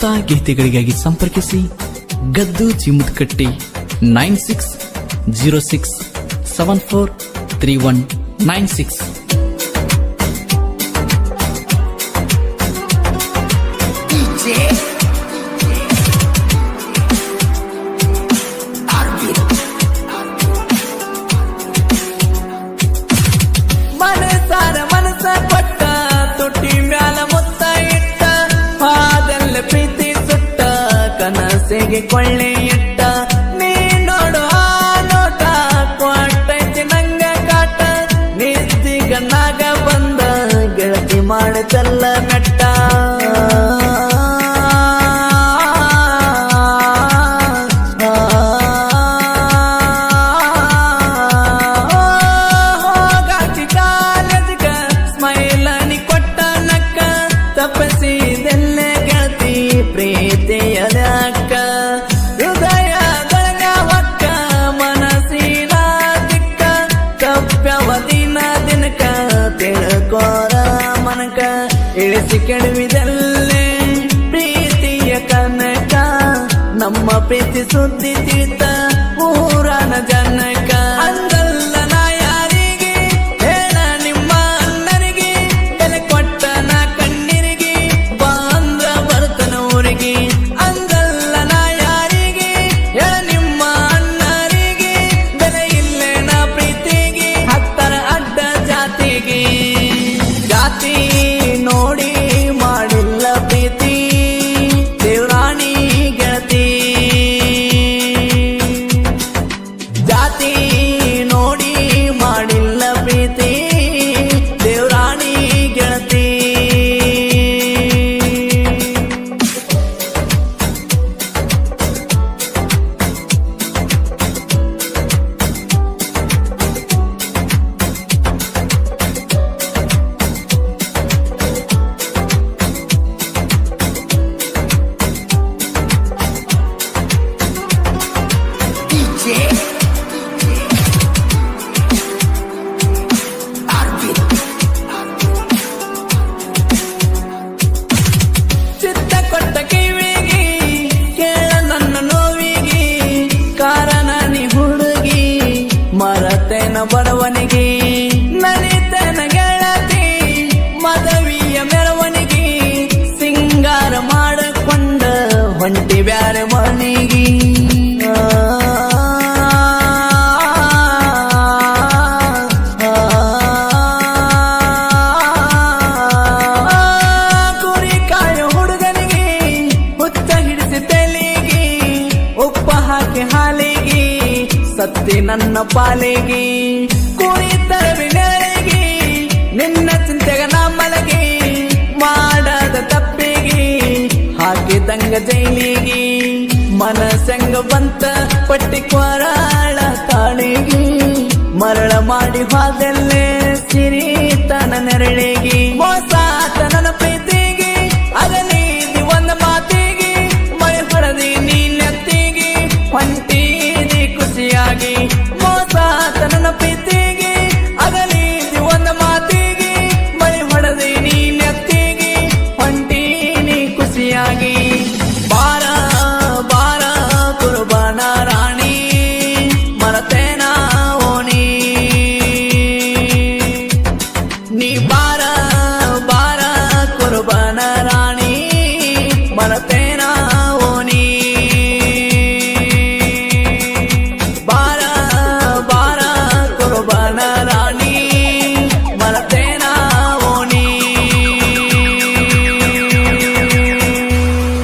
ಇಂಥ ಗೀತೆಗಳಿಗಾಗಿ ಸಂಪರ್ಕಿಸಿ ಗದ್ದು ಚಿಮ್ಮುದಕಟ್ಟಿ 9606743196. ಮನಸ ಕೊಟ್ಟ ತುಟಿ ಮ್ಯಾಲ ಮುತ್ತ ಇಟ್ಟ ಹಾದೆಲ್ಲ ಪ್ರೀತಿ ಸುಟ್ಟ ಕನಸಿಗೆ ಕೊಳ್ಳೆ ಇಟ್ಟ ನೀ ನೋಡು ಆ ನೋಟ ಕೊಟ್ಟೈತಿ ನಂಗ ಕಾಟ ನಿದ್ದಿಗನ್ನಾಗ ಬಂದ ಗೆಳತಿ ಮಾಡತಲ್ಲ ಮೆಟ್ಟ ತಪಸಿದೆಲ್ಲ ಗೆಳತಿ ಪ್ರೀತಿಯದಕ್ಕ ಹೃದಯದೊಳಗ ಹೊಕ್ಕ ಮನಸ್ಸಿನ ದಿಕ್ಕ ತಪ್ಪ್ಯವ ದಿನಕ್ಕ ತಿಳ್ಕೋರ ಮನಕ ಇಳಿಸಿ ಕೆಡವಿದಲ್ಲೇ ಪ್ರೀತಿಯ ಕನಕ ನಮ್ಮ ಪ್ರೀತಿ ಸುದ್ದಿ ತೀರ್ಥ ಊರನ ಜನಕ ಅಂದಲ್ಲ ನಾ ಯಾರಿಗೆ ಹೇಳ ನಿಮ್ಮ ಅಣ್ಣರಿಗೆ ಬೆಲೆ ಕೊಟ್ಟ ನಾ ಕಣ್ಣೀರಿಗೆ ಬಾಂದ್ರ ಬರ್ತನ ಊರಿಗೆ ಅಂದಲ್ಲ ನಾ ಯಾರಿಗೆ ಹೇಳ ನಿಮ್ಮ ಅಣ್ಣರಿಗೆ ಬೆಲೆ ಇಲ್ಲೇ ನಾ ಪ್ರೀತಿಗೆ ಹತ್ತರ ಅಡ್ಡ ಜಾತಿಗೆ ಜಾತಿ ನೋಡಿ ಮಾಡಿಲ್ಲ ಪ್ರೀತಿ ದೇವರಾಣಿ ಗೆಳತಿ ಜಾತಿ ನೋಡಿ ಮಾಡಿಲ್ಲ ಪ್ರೀತಿ ದೇವರಾಣಿ ಗೆಳತಿ ಚಿತ್ತ ಕೊಟ್ಟ ಕಿವಿಗೆ ಕೇಳ ನನ್ನ ನೋವಿಗೆ ಕಾರಣ ನೀ ಹುಡುಗಿ ಮರತೇನ ಬಡವನಿಗೆ ನಲಿತೇನ ಗೆಳತಿ ಮದವಿಯ ಮೆರವಣಿಗೆ ಸಿಂಗಾರ ಮಾಡಿಕೊಂಡ ಹೊಂಟಿ ಬ್ಯಾರೆ ಮನಿಗೆ ಹಾಲಿಗೆ ಸತ್ತಿ ನನ್ನ ಪಾಲಿಗೆ ಕುಳಿತರವಿನರಿಗೆ ನಿನ್ನ ಚಿಂತೆಗ ನಾ ಮಲಗಿ ಮಾಡದ ತಪ್ಪಿಗೆ ಹಾಕಿದಂಗ ಜೈಲಿಗೆ ಮನಸಂಗ ಬಂತ ಪಟ್ಟಿ ಕೊರಾಳ ತಾಳಿಗೆ ಮರಳ ಮಾಡಿ ಹಾದಲ್ಲೇ ಸಿರಿ